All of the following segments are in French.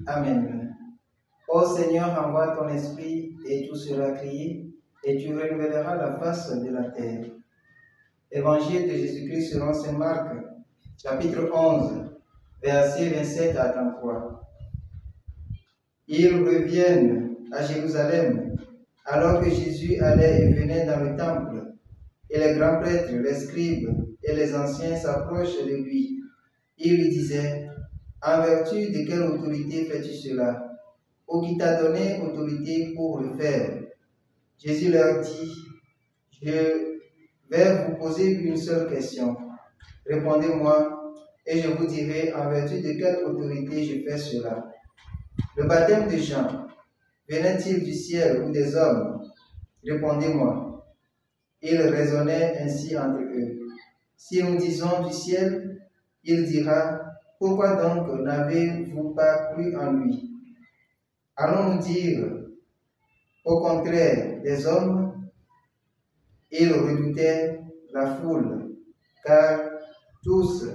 Amen. Ô Seigneur, envoie ton esprit et tout sera créé, et tu renouvelleras la face de la terre. Évangile de Jésus-Christ selon saint Marc, chapitre 11, versets 27 à 33. Ils reviennent à Jérusalem, alors que Jésus allait et venait dans le temple, et les grands prêtres, les scribes et les anciens s'approchent de lui. Ils lui disaient: en vertu de quelle autorité fais-tu cela? Ou qui t'a donné autorité pour le faire? Jésus leur dit: je vais vous poser une seule question. Répondez-moi, et je vous dirai en vertu de quelle autorité je fais cela. Le baptême de Jean venait-il du ciel ou des hommes? Répondez-moi. Ils raisonnaient ainsi entre eux. Si nous disons du ciel, il dira: pourquoi donc n'avez-vous pas cru en lui? Allons-nous dire au contraire des hommes? Ils redoutaient la foule, car tous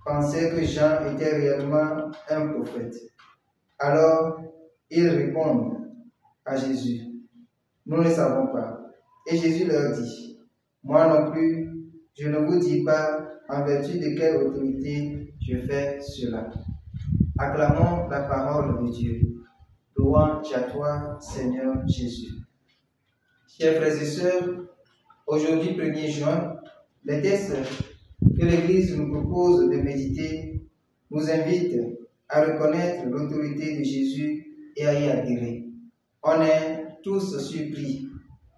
pensaient que Jean était réellement un prophète. Alors ils répondent à Jésus: nous ne savons pas. Et Jésus leur dit: moi non plus, je ne vous dis pas en vertu de quelle autorité je fais cela. Acclamons la parole de Dieu. Louange à toi, Seigneur Jésus. Chers frères et sœurs, aujourd'hui 1er juin, les textes que l'Église nous propose de méditer nous invitent à reconnaître l'autorité de Jésus et à y adhérer. On est tous surpris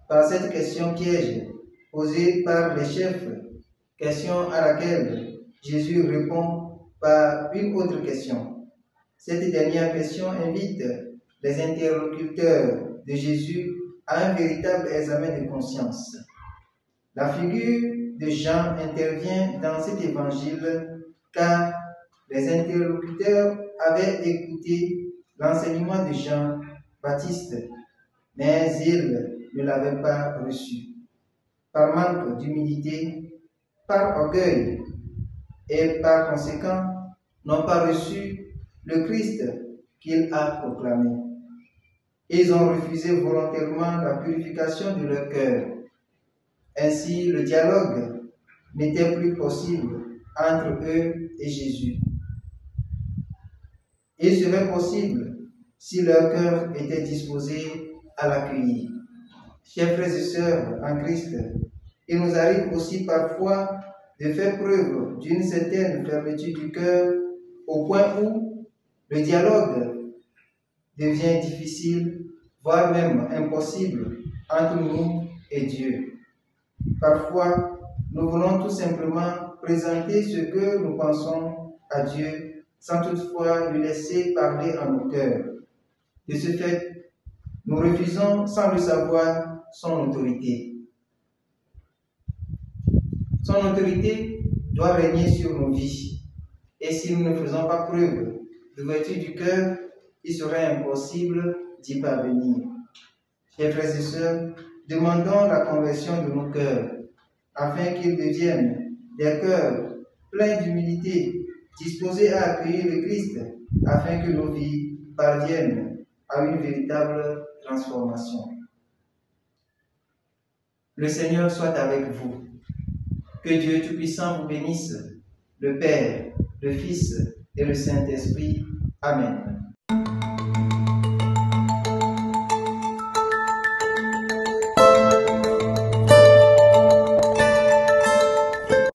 par cette question piège posée par les chefs, question à laquelle Jésus répond par une autre question. Cette dernière question invite les interlocuteurs de Jésus à un véritable examen de conscience. La figure de Jean intervient dans cet évangile car les interlocuteurs avaient écouté l'enseignement de Jean-Baptiste, mais ils ne l'avaient pas reçu. Par manque d'humilité, par orgueil et par conséquent, n'ont pas reçu le Christ qu'il a proclamé. Ils ont refusé volontairement la purification de leur cœur. Ainsi, le dialogue n'était plus possible entre eux et Jésus. Il serait possible si leur cœur était disposé à l'accueillir. Chers frères et sœurs en Christ, il nous arrive aussi parfois de faire preuve d'une certaine fermeture du cœur au point où le dialogue devient difficile, voire même impossible entre nous et Dieu. Parfois, nous voulons tout simplement présenter ce que nous pensons à Dieu sans toutefois lui laisser parler en nos cœurs. De ce fait, nous refusons sans le savoir son autorité. Son autorité doit régner sur nos vies. Et si nous ne faisons pas preuve d'ouverture du cœur, il serait impossible d'y parvenir. Chers frères et sœurs, demandons la conversion de nos cœurs, afin qu'ils deviennent des cœurs pleins d'humilité, disposés à accueillir le Christ, afin que nos vies parviennent à une véritable transformation. Le Seigneur soit avec vous. Que Dieu Tout-Puissant vous bénisse, le Père, le Fils et le Saint-Esprit. Amen.